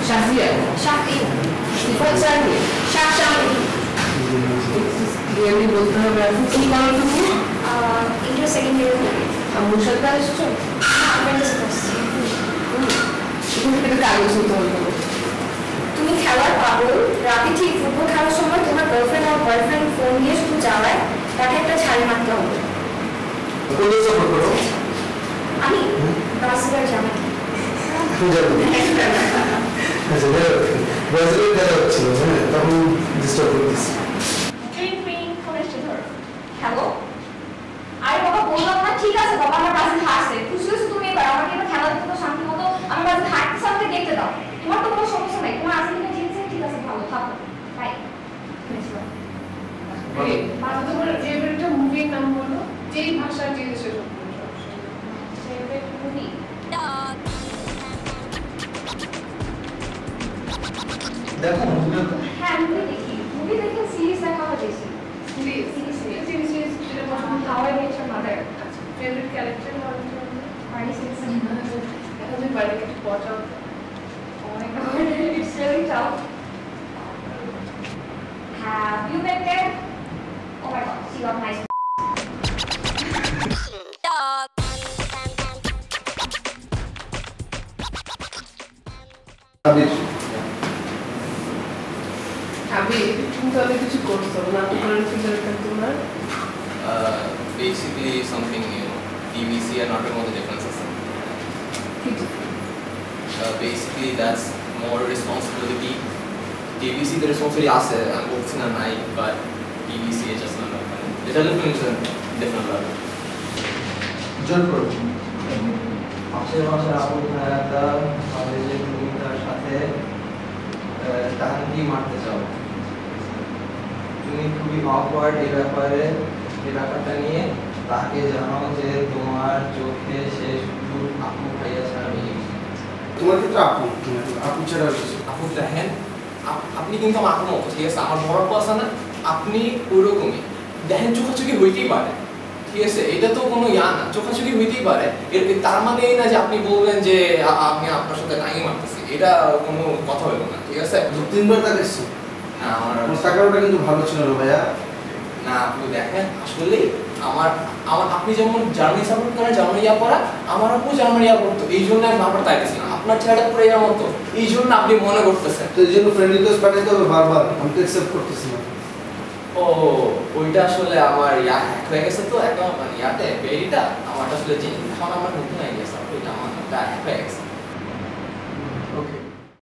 Shazia. Shakti. What's her name? Shakti. Clearly বলতে হবে এখন কি করো তুমি? Inter second year. আমার সাথে আসছো? আপনাদের সাথে আসছি। তুমি একটা কাগজ নিতে হবে। তুমি খেলার পাগল, রাতে ঠিক ফুটবল খেলার সময় তোমার গার্লফ্রেন্ড আর বয়ফ্রেন্ড ফোন নিয়ে শুধু যাওয়ায় তাকে একটা ছাড়ি মারতে হবে। কোথায় সাপোর্ট করো? আমি ব্রাজিলের জামাই। আচ্ছা, ব্রাজিলের খেলা হচ্ছিল, হ্যাঁ, তখন ডিস্টার্ব করতেছি। হ্যালো, আরে বাবা বললাম না, ঠিক আছে বাবা, আমার ব্রাজিল হারছে, খুশি হয়েছো তুমি এবার, আমাকে এবার খেলা দেখতে তো শান্তি মতো, আমার ব্রাজিল হারতে সাথে দেখতে দাও, তোমার তো কোনো সমস্যা নাই, তোমার আর্জেন্টিনা জিতছে, ঠিক আছে ভালো থাকো, বাই। তোমার ফেভারিট মুভির নাম বলো, যেই ভাষা যে দেশের ফেভারিট মুভি দেখো হ্যাঁ মুভি দেখে সিরিজ দেখা হয় বেশি। How I Met Your Mother. Favourite character Barney Stinson. এখন তুমি বাড়ি একটু পচাও। Oh my god, it's really tough. Have you been there? Oh my god, she got nice. আমি তুমি তো অনেক কিছু করছো না, তোমার ফেভারিট তোমার basically something new. TVC and not more the differences. Basically that's more responsibility. TVC the responsibility আছে আমি বলছি না নাই, but TVC is just not like এটা different level. জোর করো। আশেপাশে আবু ভাইয়াটা কলেজে তুমি তার সাথে টাঙ্কি মারতে চাও, তুমি খুবই অকওয়ার্ড এই ব্যাপারটা নিয়ে তাকে জানাও যে তোমার চোখে সে শুধু আপু ভাইয়া ছাড়া নেই। তোমার ক্ষেত্রে আপু ছাড়া আপু দেখেন আপনি কিন্তু আমার আপু মতো, ঠিক আছে, আমার বড় আপু আছে না, আপনি ওইরকমই দেখেন, চোখাচোখি হইতেই পারে, ঠিক আছে, এটা তো কোনো ইয়া না, চোখাচোখি হইতেই পারে, তার মানে এই না যে আপনি বলবেন যে আমি আপনার সাথে টাইম মারতেছি, এটা কোনো কথা হইল না, ঠিক আছে। 2-3 বার তাকাইছো? না আমার তাকানোটা কিন্তু ভালো ছিল না ভাইয়া। না আপনি দেখেন আসলে আমার আপনি যেমন জার্মানি সাপোর্ট করেন, জার্মানি ইয়া করা, আমার আপু জার্মানি ইয়া করতো, এই জন্য আমি বারবার তাইতেছি না, আপনার ছেলেটা পুরো ইয়া মতো, এই জন্য আপনি মনে করতেছেন। তো এই জন্য ফ্রেন্ড রিকোয়েস্ট পাঠাইতে হবে বারবার, আমি তো অ্যাকসেপ্ট করতেছি না। ও ওইটা আসলে আমার ইয়া হ্যাক হয়ে গেছে, তো একটা মানে ইয়াতে বেরিটা আমার আসলে এখন আমার নতুন আইডিয়া, ওইটা আমার হ্যাক হয়ে গেছে।